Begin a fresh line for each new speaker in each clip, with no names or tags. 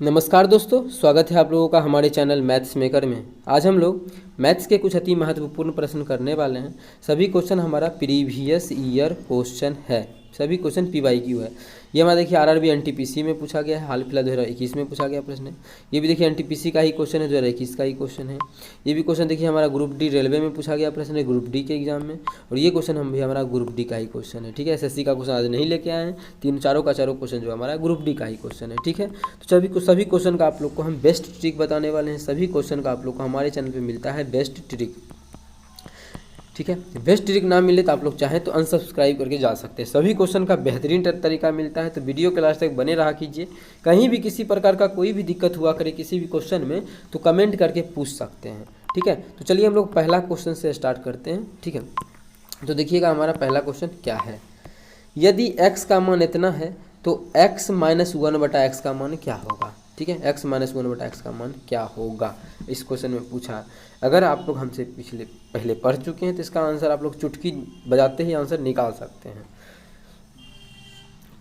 नमस्कार दोस्तों, स्वागत है आप लोगों का हमारे चैनल मैथ्स मेकर में। आज हम लोग मैथ्स के कुछ अति महत्वपूर्ण प्रश्न करने वाले हैं। सभी क्वेश्चन हमारा प्रीवियस ईयर क्वेश्चन है, सभी क्वेश्चन PYQ है। ये हमारा देखिए RRB NTPC में पूछा गया है, हाल फिलहाल 2021 में पूछा गया प्रश्न है। ये भी देखिए NTPC का ही क्वेश्चन है, 2021 का ही क्वेश्चन है। ये भी क्वेश्चन देखिए हमारा ग्रुप डी रेलवे में पूछा गया प्रश्न है, ग्रुप डी के एग्जाम में। और ये क्वेश्चन हम भी हमारा ग्रुप डी का ही क्वेश्चन है, ठीक है। SSC का क्वेश्चन आज नहीं लेके आए हैं, चारों क्वेश्चन जो हमारा ग्रुप डी का ही क्वेश्चन है, ठीक है। तो सभी क्वेश्चन का आप लोग को हम बेस्ट ट्रिक बताने वाले हैं। सभी क्वेश्चन का आप लोग को हमारे चैनल पर मिलता है बेस्ट ट्रिक, ठीक है। बेस्ट ट्रिक ना मिले तो आप लोग चाहें तो अनसब्सक्राइब करके जा सकते हैं। सभी क्वेश्चन का बेहतरीन तरीका मिलता है, तो वीडियो के लास्ट तक बने रहा कीजिए। कहीं भी किसी प्रकार का कोई भी दिक्कत हुआ करे किसी भी क्वेश्चन में तो कमेंट करके पूछ सकते हैं, ठीक है। तो चलिए हम लोग पहला क्वेश्चन से स्टार्ट करते हैं, ठीक है। तो देखिएगा हमारा पहला क्वेश्चन क्या है। यदि x का मान इतना है तो x - 1/x का मान क्या होगा, ठीक है। x - 1/x का मान क्या होगा, इस क्वेश्चन में पूछा है। अगर आप लोग हमसे पहले पढ़ चुके हैं तो इसका आंसर आप लोग चुटकी बजाते ही आंसर निकाल सकते हैं,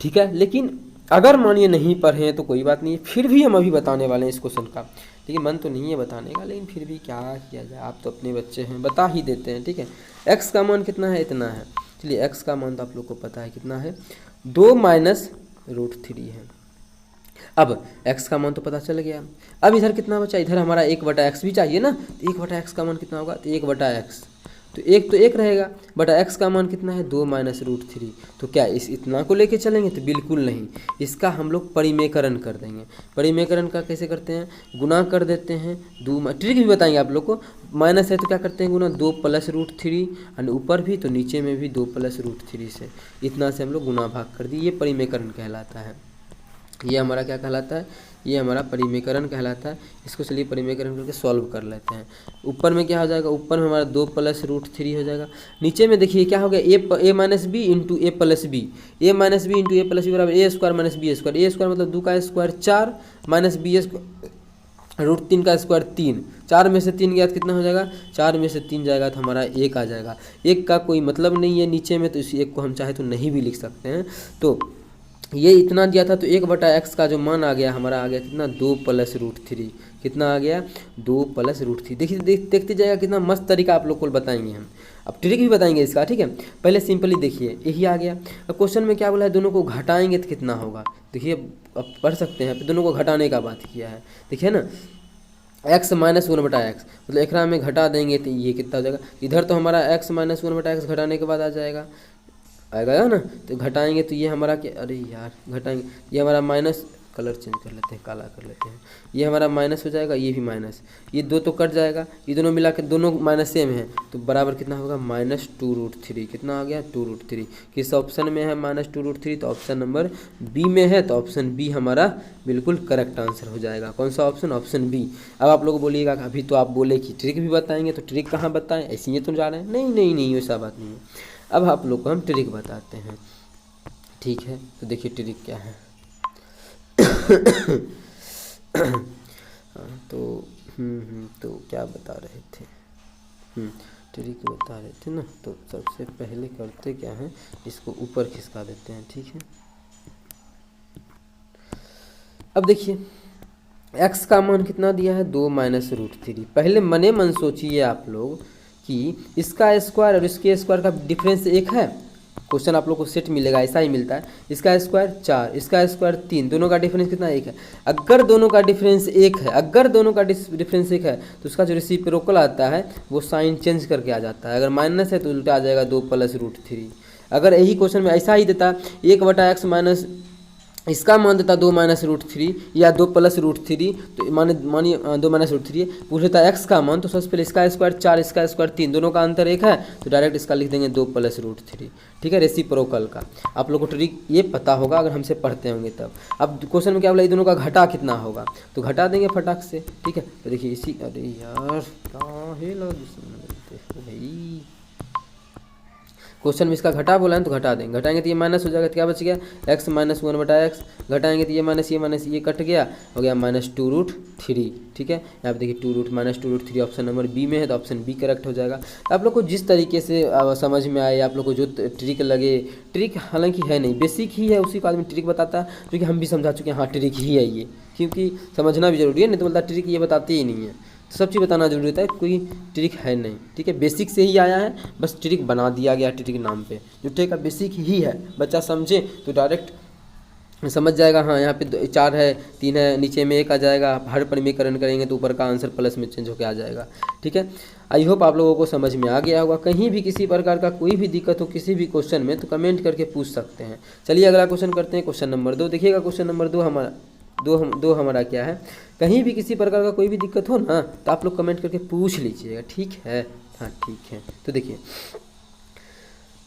ठीक है। लेकिन अगर मानिए नहीं पढ़े हैं तो कोई बात नहीं है, फिर भी हम अभी बताने वाले हैं इस क्वेश्चन का। देखिए मन तो नहीं है बताने का, लेकिन फिर भी क्या किया जाए, आप तो अपने बच्चे हैं, बता ही देते हैं, ठीक है। x का मान कितना है, इतना है। चलिए x का मान तो आप लोग को पता है कितना है, 2 - √3 है। अब x का मान तो पता चल गया। अब इधर कितना बचा, इधर हमारा 1/x भी चाहिए ना। तो 1/x का मान कितना होगा, तो 1/x, तो 1 तो 1 रहेगा, बटा x का मान कितना है, 2 - √3। तो क्या इतना को लेके चलेंगे, तो बिल्कुल नहीं। इसका हम लोग परिमेयकरण कर देंगे। परिमेयकरण का कैसे करते हैं, गुना कर देते हैं। ट्रिक भी बताएंगे आप लोग को। माइनस है तो क्या करते हैं, गुना 2 + √3, और ऊपर भी तो नीचे में भी 2 + √3 से, इतना से हम लोग गुना भाग कर दिए। ये परिमेयकरण कहलाता है। ये हमारा क्या कहलाता है, ये हमारा परिमेयकरण कहलाता है। इसको चलिए परिमेयकरण करके सॉल्व कर लेते हैं। ऊपर में क्या हो जाएगा, ऊपर में हमारा 2 + √3 हो जाएगा। नीचे में देखिए क्या हो गया, a - b * a + b, a - b * a + b बराबर a² - b²। a² मतलब 2 का स्क्वायर 4 - b² √3 का स्क्वायर 3। 4 में से 3 गया तो कितना हो जाएगा, 4 में से 3 जाएगा तो हमारा 1 आ जाएगा। 1 का कोई मतलब नहीं है नीचे में, तो इस 1 को हम चाहे तो नहीं भी लिख सकते हैं। तो ये इतना दिया था, तो 1/x का जो मान आ गया हमारा, आ गया कितना, 2 + √3। कितना आ गया, 2 + √3। देखिए देखते जाएगा कितना मस्त तरीका आप लोग को बताएंगे हम। अब ट्रिक भी बताएंगे इसका, ठीक है। पहले सिंपली देखिए, यही आ गया। अब क्वेश्चन में क्या बोला है, दोनों को घटाएंगे तो कितना होगा। देखिए अब पढ़ सकते हैं, दोनों को घटाने का बात किया है, देखिए ना। x - 1/x मतलब एकरा में घटा देंगे तो ये कितना हो जाएगा। इधर तो हमारा x - 1/x घटाने के बाद आ जाएगा, आएगा ना। तो घटाएंगे तो ये हमारा क्या, अरे यार घटाएंगे, ये हमारा माइनस, कलर चेंज कर लेते हैं, काला कर लेते हैं। ये हमारा माइनस हो जाएगा, ये भी माइनस, ये 2 तो कट जाएगा, ये दोनों मिला के दोनों माइनस सेम है, तो बराबर कितना होगा, -2 √3। कितना आ गया, 2 √3। किस ऑप्शन में है -2 √3, तो ऑप्शन नंबर बी में है। तो ऑप्शन बी हमारा बिल्कुल करेक्ट आंसर हो जाएगा। कौन सा ऑप्शन, ऑप्शन बी। अब आप लोग बोलिएगा अभी तो आप बोले कि ट्रिक भी बताएंगे, तो ट्रिक कहाँ बताएं, ऐसे ही तो जा रहे हैं। नहीं नहीं नहीं, वैसा बात नहीं है। अब आप लोग को हम ट्रिक बताते हैं, ठीक है। तो देखिए ट्रिक क्या है। तो क्या बता रहे थे, ट्रिक बता रहे थे ना। तो सबसे पहले करते क्या है, इसको ऊपर खिसका देते हैं, ठीक है। अब देखिए x का मान कितना दिया है, 2 - √3। पहले मने मन सोचिए आप लोग कि इसका स्क्वायर और इसके स्क्वायर का डिफरेंस 1 है। क्वेश्चन आप लोग को सेट मिलेगा, ऐसा ही मिलता है। इसका स्क्वायर 4, इसका स्क्वायर 3, दोनों का डिफरेंस कितना, 1 है। अगर दोनों का डिफरेंस 1 है, अगर दोनों का डिफरेंस 1 है, तो उसका जो रेसिप्रोकल आता है वो साइन चेंज करके आ जाता है। अगर माइनस है तो उल्टा आ जाएगा 2 + √3। अगर यही क्वेश्चन में ऐसा ही देता, 1/x माइनस इसका मान देता 2 - √3 या 2 + √3, तो मानिए 2 - √3 पूछ लेता x का मान, तो सबसे पहले इसका स्क्वायर 4, इसका स्क्वायर 3, दोनों का अंतर 1 है, तो डायरेक्ट इसका लिख देंगे 2 + √3, ठीक है। रेसिप्रोकल का आप लोग को ट्रिक ये पता होगा अगर हमसे पढ़ते होंगे तब। अब क्वेश्चन में क्या बोला, ये दोनों का घटा कितना होगा, तो घटा देंगे फटाक से, ठीक है। तो देखिए इसी, अरे यार भाई, क्वेश्चन में इसका घटा बोला है तो घटा देंगे। घटाएंगे तो ये माइनस हो जाएगा, तो क्या बच गया, x - 1/x। घटाएंगे तो ये ये कट गया, हो गया -2 √3, ठीक है। यहाँ पे देखिए -2 √3 ऑप्शन नंबर बी में है, तो ऑप्शन बी करेक्ट हो जाएगा। आप लोग को जिस तरीके से समझ में आए, आप लोग को जो ट्रिक लगे, ट्रिक हालांकि है नहीं, बेसिक ही है, उसी को आदमी ट्रिक बताता है, जो कि हम भी समझा चुके हैं, हाँ ट्रिक ही है ये, क्योंकि समझना भी जरूरी है, नहीं तो बोलता ट्रिक ये बताते ही नहीं है। तो सब चीज़ बताना जरूरी होता है, कोई ट्रिक है नहीं, ठीक है। बेसिक से ही आया है, बस ट्रिक बना दिया गया ट्रिक के नाम पे। जुट्टे का बेसिक ही है, बच्चा समझे तो डायरेक्ट समझ जाएगा। हाँ यहाँ पे 4 है, 3 है, नीचे में 1 आ जाएगा, हर परिमीकरण करेंगे तो ऊपर का आंसर प्लस में चेंज होकर आ जाएगा, ठीक है। आई होप आप लोगों को समझ में आ गया होगा। कहीं भी किसी प्रकार का कोई भी दिक्कत हो किसी भी क्वेश्चन में तो कमेंट करके पूछ सकते हैं। चलिए अगला क्वेश्चन करते हैं, क्वेश्चन नंबर 2। देखिएगा क्वेश्चन नंबर 2 हमारा क्या है। कहीं भी किसी प्रकार का कोई भी दिक्कत हो ना तो आप लोग कमेंट करके पूछ लीजिएगा, ठीक है। हाँ ठीक है, तो देखिए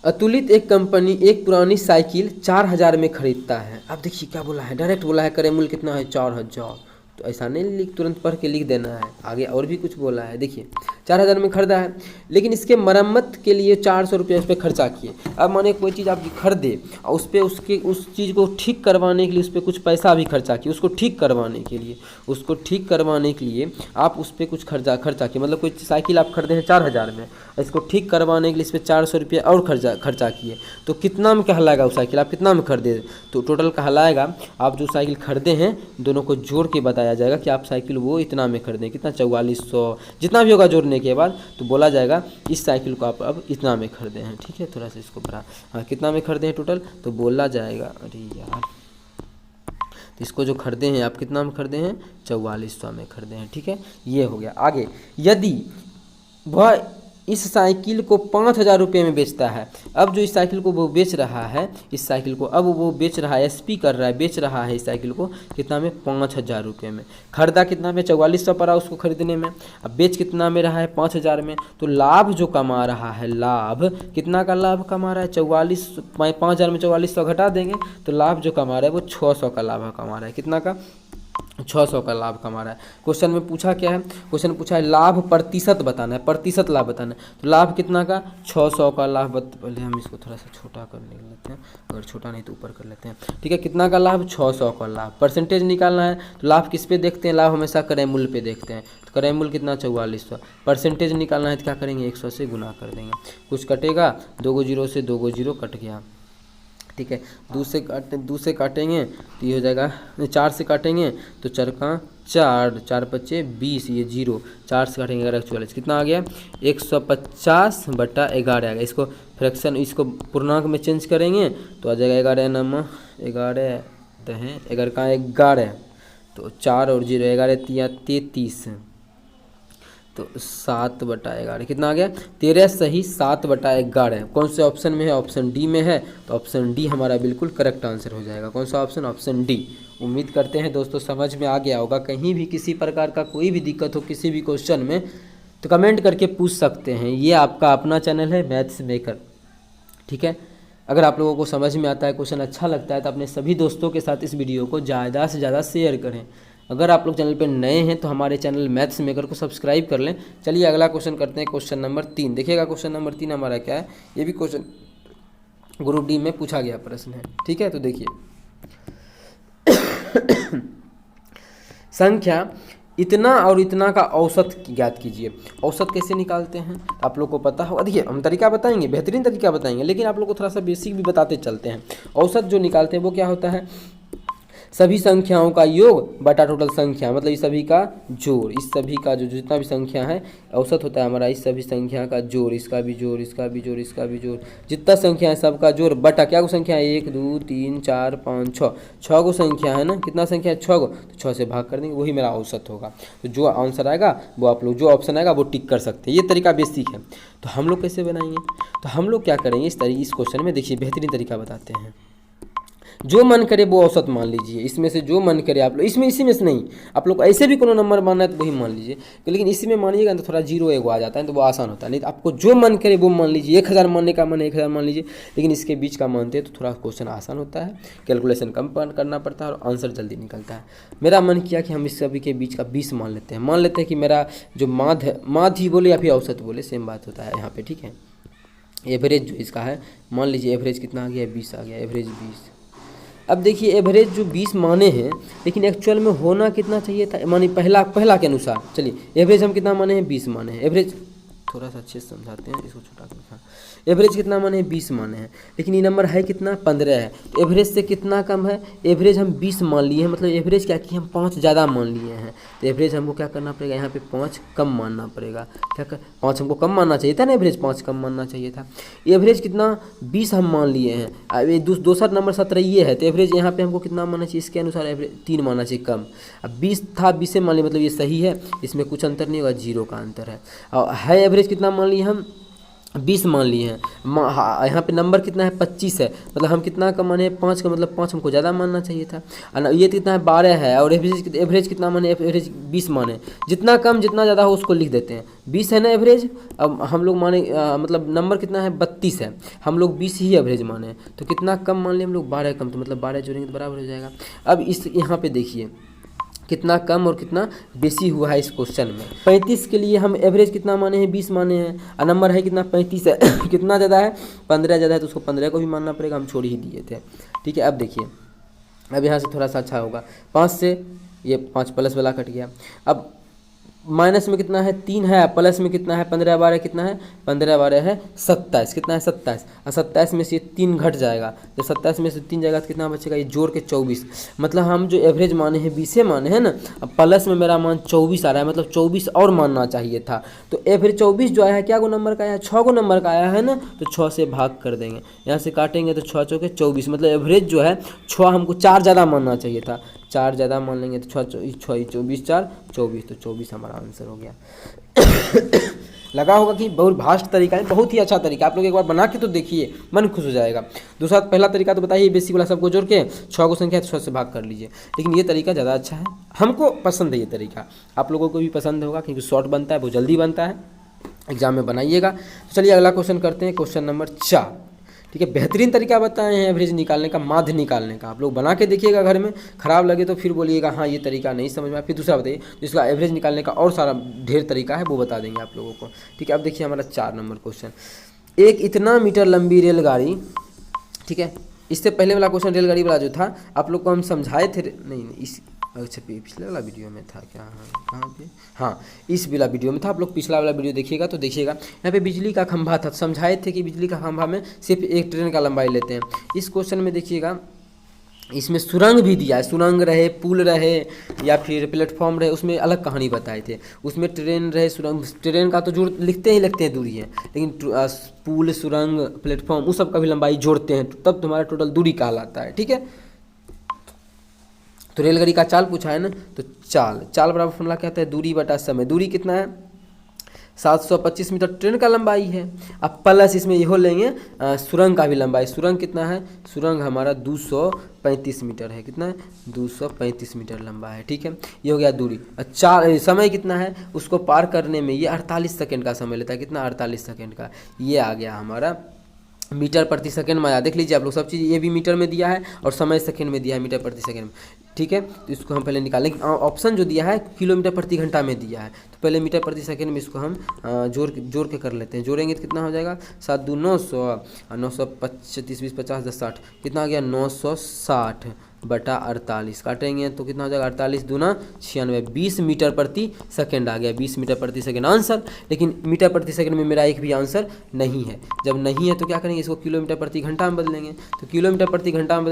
अतुलित एक कंपनी एक पुरानी साइकिल 4000 में खरीदता है। अब देखिए क्या बोला है, डायरेक्ट बोला है करे मूल्य कितना है 4000। तो ऐसा नहीं तुरंत पढ़ के लिख देना है, आगे और भी कुछ बोला है। देखिए 4000 में खरीदा है, लेकिन इसके मरम्मत के लिए 400 रुपये उस पर खर्चा किए। अब माने कोई चीज़ आप खरीदे और उस पर उस चीज़ को ठीक करवाने के लिए उस पर कुछ पैसा भी खर्चा किए, उसको ठीक करवाने के लिए आप उस पर कुछ खर्चा किए। मतलब कोई साइकिल आप खरीदे हैं 4000 में, इसको ठीक करवाने के लिए इस पर 400 रुपये और खर्चा किए, तो कितना में कहलाएगा वो साइकिल, आप कितना में खरीदे। तो टोटल कहलाएगा आप जो साइकिल खरीदे हैं दोनों को जोड़ के बताया जाएगा कि आप साइकिल वो इतना में खरीदें, कितना 4400 जितना भी होगा जोड़ने के बाद, तो बोला जाएगा इस साइकिल को आप अब इतना में खरीदे हैं, ठीक है। थोड़ा सा इसको बढ़ा, हाँ कितना में खरीदे हैं टोटल, तो बोला जाएगा अरे यार, तो इसको जो खरीदे हैं आप कितना में खरीदे हैं 4400 में खरीदे हैं, ठीक है। ये हो गया। आगे यदि वह इस साइकिल को 5000 रुपये में बेचता है। अब जो इस साइकिल को वो बेच रहा है, इस साइकिल को अब वो बेच रहा है, एसपी कर रहा है, बेच रहा है इस साइकिल को कितना में 5000 रुपये में। खरीदा कितना में 4400 पड़ा उसको खरीदने में, अब बेच कितना में रहा है 5000 में। तो लाभ जो कमा रहा है, लाभ कितना का लाभ कमा रहा है 5000 में 4400 घटा देंगे तो लाभ जो कमा रहा है वो 600 का लाभ कमा रहा है। कितना का 600 का लाभ कमा रहा है। क्वेश्चन में पूछा क्या है, क्वेश्चन पूछा है लाभ प्रतिशत बताना है, प्रतिशत लाभ बताना है। तो लाभ कितना का 600 का लाभ पहले हम इसको थोड़ा सा छोटा कर लेते हैं, अगर छोटा नहीं तो ऊपर कर लेते हैं, ठीक है। कितना का लाभ 600 का लाभ, परसेंटेज निकालना है। तो लाभ किस पे देखते हैं, लाभ हमेशा क्रय मूल्य पे देखते हैं। तो क्रय मूल्य कितना 4400, परसेंटेज निकालना है तो क्या करेंगे 100 से गुना कर देंगे, कुछ कटेगा 2 जीरो से 2 जीरो कट गया, ठीक है। 2 से काटेंगे तो ये हो जाएगा, 4 से काटेंगे तो 4 का 4, 4 पच्चे 20, ये 0, 4 से काटेंगे 11 44, कितना आ गया 150/11 आ गया। इसको फ्रैक्शन, इसको पूर्णांक में चेंज करेंगे तो आ जाएगा 11 नम 11 तो है 11 का 11, तो 4 और 0 11 तिया 33, तो 7/11 कितना आ गया 13 सही 7/11। कौन से ऑप्शन में है, ऑप्शन डी में है। तो ऑप्शन डी हमारा बिल्कुल करेक्ट आंसर हो जाएगा। कौन सा ऑप्शन, ऑप्शन डी। उम्मीद करते हैं दोस्तों समझ में आ गया होगा। कहीं भी किसी प्रकार का कोई भी दिक्कत हो किसी भी क्वेश्चन में तो कमेंट करके पूछ सकते हैं। ये आपका अपना चैनल है मैथ्स मेकर, ठीक है। अगर आप लोगों को समझ में आता है, क्वेश्चन अच्छा लगता है तो अपने सभी दोस्तों के साथ इस वीडियो को ज़्यादा से ज़्यादा शेयर करें। अगर आप लोग चैनल पर नए हैं तो हमारे चैनल मैथ्स मेकर को सब्सक्राइब कर लें। चलिए अगला क्वेश्चन करते हैं, क्वेश्चन नंबर 3। देखिएगा क्वेश्चन नंबर 3 हमारा क्या है, ये भी क्वेश्चन ग्रुप डी में पूछा गया प्रश्न है, ठीक है। तो देखिए संख्या इतना और इतना का औसत ज्ञात कीजिए। औसत कैसे निकालते हैं आप लोग को पता होगा। देखिए हम तरीका बताएंगे, बेहतरीन तरीका बताएंगे, लेकिन आप लोग को थोड़ा सा बेसिक भी बताते चलते हैं। औसत जो निकालते हैं वो क्या होता है, सभी संख्याओं का योग बटा टोटल संख्या, मतलब इस सभी का जोड़, इस सभी का जो जितना भी संख्या है औसत होता है हमारा इस सभी संख्या का जोड़, इसका भी जोड़, इसका भी जोड़, इसका भी जोड़, जितना संख्या है सबका जोड़ बटा क्या को संख्या है 1 2 3 4 5 6, 6 को संख्या है ना, कितना संख्या है 6 को, तो 6 से भाग कर देंगे, वही मेरा औसत होगा। तो जो आंसर आएगा वो आप लोग, जो ऑप्शन आएगा वो टिक कर सकते हैं। ये तरीका बेसिक है। तो हम लोग कैसे बनाएंगे, तो हम लोग क्या करेंगे इस क्वेश्चन में, देखिए बेहतरीन तरीका बताते हैं। जो मन करे वो औसत मान लीजिए, इसमें से जो मन करे आप लोग, इसमें इसी में से नहीं, आप लोग को ऐसे भी कोनो नंबर मानना है तो वही मान लीजिए, लेकिन इसी में मानिएगा तो थोड़ा 0 1 आ जाता है तो वो आसान होता है। नहीं तो आपको जो मन करे वो मान लीजिए, 1000 मानने का मन है 1000 मान लीजिए, लेकिन इसके बीच का मानते हैं तो थोड़ा क्वेश्चन आसान होता है, कैलकुलेशन कम करना पड़ता है और आंसर जल्दी निकलता है। मेरा मन किया कि हम इस सभी के बीच का 20 मान लेते हैं। मान लेते हैं कि मेरा जो माध्य ही बोले या फिर औसत बोले सेम बात होता है यहाँ पे, ठीक है। एवरेज जो इसका है, मान लीजिए एवरेज कितना आ गया 20 आ गया, एवरेज 20। अब देखिए एवरेज जो 20 माने हैं, लेकिन एक्चुअल में होना कितना चाहिए था, मानी पहला के अनुसार, चलिए एवरेज हम कितना माने हैं 20 माने हैं एवरेज, थोड़ा सा अच्छे से समझाते हैं, इसको छोटा कर। हाँ, एवरेज कितना माने हैं 20 माने हैं, लेकिन ये नंबर है कितना 15 है, तो एवरेज से कितना कम है, एवरेज हम 20 मान लिए हैं, मतलब एवरेज क्या कि हम 5 ज़्यादा मान लिए हैं, तो एवरेज हमको क्या करना पड़ेगा, यहाँ पे 5 कम मानना पड़ेगा। क्या कर 5 हमको कम मानना चाहिए था ना, एवरेज 5 कम मानना चाहिए था। एवरेज कितना 20 हम मान लिए हैं, अब ये दूसरा नंबर 17 ये है, तो एवरेज यहाँ पे हमको कितना मानना चाहिए, इसके अनुसार एवरेज 3 मानना चाहिए कम। अब 20 था 20 से मान लिया, मतलब ये सही है, इसमें कुछ अंतर नहीं होगा, 0 का अंतर है। और है एवरेज कितना मान लिए हम 20 मान लिए हैं, यहाँ पे नंबर कितना है 25 है, मतलब हम कितना कम माने 5 का, मतलब 5 हमको ज़्यादा मानना चाहिए था। और ये कितना है 12 है, और एवरेज कितना माने, एवरेज 20 माने, जितना कम जितना ज़्यादा हो उसको लिख देते हैं। 20 है ना एवरेज, अब हम लोग माने मतलब नंबर कितना है 32 है, हम लोग 20 ही एवरेज माने, तो कितना कम मान लिए हम लोग 12 कम, तो मतलब 12 जोड़ेंगे तो बराबर हो जाएगा। अब इस यहाँ पे देखिए कितना कम और कितना बेसी हुआ है इस क्वेश्चन में। 35 के लिए हम एवरेज कितना माने हैं 20 माने हैं, और नंबर है कितना 35 है कितना ज़्यादा है 15 ज़्यादा है, तो उसको 15 को भी मानना पड़ेगा, हम छोड़ ही दिए थे। ठीक है, अब देखिए, अब यहाँ से थोड़ा सा अच्छा होगा, 5 से ये 5 प्लस वाला कट गया। अब माइनस में कितना है 3 है, प्लस में कितना है 15 12 कितना है 15 12 है 27, कितना है 27, और 27 में से 3 घट जाएगा, जब 27 में से 3 जाएगा तो कितना बचेगा, ये जोड़ के 24। मतलब हम जो एवरेज माने हैं 20 माने हैं ना, अब प्लस में मेरा मान 24 आ रहा है, मतलब 24 और मानना चाहिए था, तो एवरेज 24 जो आया है क्या गो नंबर का आया है, 6 गो नंबर का आया है ना, तो 6 से भाग कर देंगे, यहाँ से काटेंगे तो 6 चौके 24, मतलब एवरेज जो है 6 हमको 4 ज़्यादा मानना चाहिए था, 4 ज़्यादा मान लेंगे तो 6 24 4 24, तो 24 हमारा आंसर हो गया। लगा होगा कि बहुत भास्ट तरीका है, बहुत ही अच्छा तरीका, आप लोग एक बार बना के तो देखिए, मन खुश हो जाएगा। दूसरा पहला तरीका तो बताइए, बेसिक वाला सबको जोड़ के 6 को संख्या 6 से भाग कर लीजिए, लेकिन ये तरीका ज़्यादा अच्छा है, हमको पसंद है ये तरीका, आप लोगों को भी पसंद होगा क्योंकि शॉर्ट बनता है, बहुत जल्दी बनता है, एग्जाम में बनाइएगा। तो चलिए अगला क्वेश्चन करते हैं, क्वेश्चन नंबर 4। ठीक है, बेहतरीन तरीका बताए हैं एवरेज निकालने का, माध्य निकालने का, आप लोग बना के देखिएगा घर में, खराब लगे तो फिर बोलिएगा हाँ ये तरीका नहीं समझ में आया, फिर दूसरा बताइए जिसका एवरेज निकालने का और सारा ढेर तरीका है वो बता देंगे आप लोगों को। ठीक है, अब देखिए हमारा 4 नंबर क्वेश्चन, एक इतना मीटर लंबी रेलगाड़ी, ठीक है, इससे पहले वाला क्वेश्चन रेलगाड़ी वाला जो था आप लोग को हम समझाए थे, नहीं इस अच्छा पिछले वाला वीडियो में था क्या, हाँ कहाँ पे, हाँ इस वाला वीडियो में था, आप लोग पिछला वाला वीडियो देखिएगा तो देखिएगा, यहाँ पे बिजली का खंभा था, समझाए थे कि बिजली का खंभा में सिर्फ एक ट्रेन का लंबाई लेते हैं। इस क्वेश्चन में देखिएगा इसमें सुरंग भी दिया है, सुरंग रहे, पुल रहे या फिर प्लेटफॉर्म रहे, उसमें अलग कहानी बताए थे, उसमें ट्रेन रहे, सुरंग, ट्रेन का तो जोड़ लिखते हैं दूरी है, लेकिन पुल सुरंग प्लेटफॉर्म उस सब का भी लंबाई जोड़ते हैं, तब तुम्हारा टोटल दूरी कहलाता है। ठीक है, तो रेलगाड़ी का चाल पूछा है ना, तो चाल बराबर फॉर्मूला क्या होता है, दूरी बटा समय, दूरी कितना है 725 मीटर ट्रेन का लंबाई है, अब प्लस इसमें ये हो लेंगे सुरंग का भी लंबाई, सुरंग कितना है, सुरंग हमारा 235 मीटर है, कितना है 235 मीटर लंबा है। ठीक है, ये हो गया दूरी। समय कितना है, उसको पार करने में ये 48 सेकेंड का समय लेता है, कितना 48 सेकेंड का, ये आ गया हमारा मीटर प्रति सेकंड में आया। देख लीजिए आप लोग, सब चीज़ ये भी मीटर में दिया है और समय सेकंड में दिया है, मीटर प्रति सेकंड में। ठीक है, तो इसको हम पहले निकालेंगे, ऑप्शन जो दिया है किलोमीटर प्रति घंटा में दिया है, तो पहले मीटर प्रति सेकंड में इसको हम जोड़ के कर लेते हैं, जोड़ेंगे तो कितना हो जाएगा 7 दूनी 900, 925 20 50 10 60, कितना हो गया 960 बटा 48, काटेंगे तो कितना हो जाएगा 48 दूना 96, 20 मीटर प्रति सेकंड आ गया, 20 मीटर प्रति सेकंड आंसर। लेकिन मीटर प्रति सेकंड में मेरा एक भी आंसर नहीं है, जब नहीं है तो क्या करेंगे, इसको किलोमीटर प्रति घंटा में बदलेंगे, तो किलोमीटर प्रति घंटा में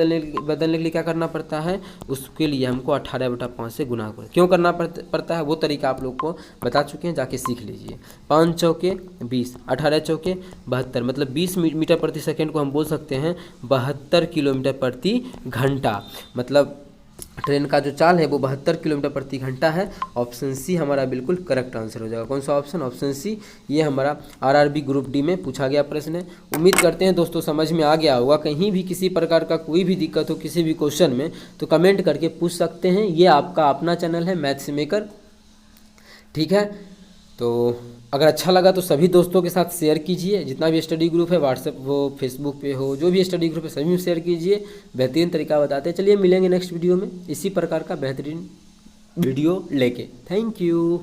बदलने के लिए क्या करना पड़ता है, उसके लिए हमको 18/5 से गुना करें। क्यों करना पड़ता है वो तरीका आप लोग को बता चुके हैं, जाके सीख लीजिए। 5 चौके 20, 18 चौके 72, मतलब 20 मीटर प्रति सेकंड को हम बोल सकते हैं 72 किलोमीटर प्रति घंटा, मतलब ट्रेन का जो चाल है वो 72 किलोमीटर प्रति घंटा है। ऑप्शन सी हमारा बिल्कुल करेक्ट आंसर हो जाएगा। कौन सा ऑप्शन, ऑप्शन सी, ये हमारा आरआरबी ग्रुप डी में पूछा गया प्रश्न है। उम्मीद करते हैं दोस्तों समझ में आ गया होगा। कहीं भी किसी प्रकार का कोई भी दिक्कत हो किसी भी क्वेश्चन में तो कमेंट करके पूछ सकते हैं। ये आपका अपना चैनल है मैथ्स मेकर, ठीक है। तो अगर अच्छा लगा तो सभी दोस्तों के साथ शेयर कीजिए। जितना भी स्टडी ग्रुप है व्हाट्सएप हो फेसबुक पे हो, जो भी स्टडी ग्रुप है सभी में शेयर कीजिए। बेहतरीन तरीका बताते हैं। चलिए मिलेंगे नेक्स्ट वीडियो में इसी प्रकार का बेहतरीन वीडियो लेके। Thank you.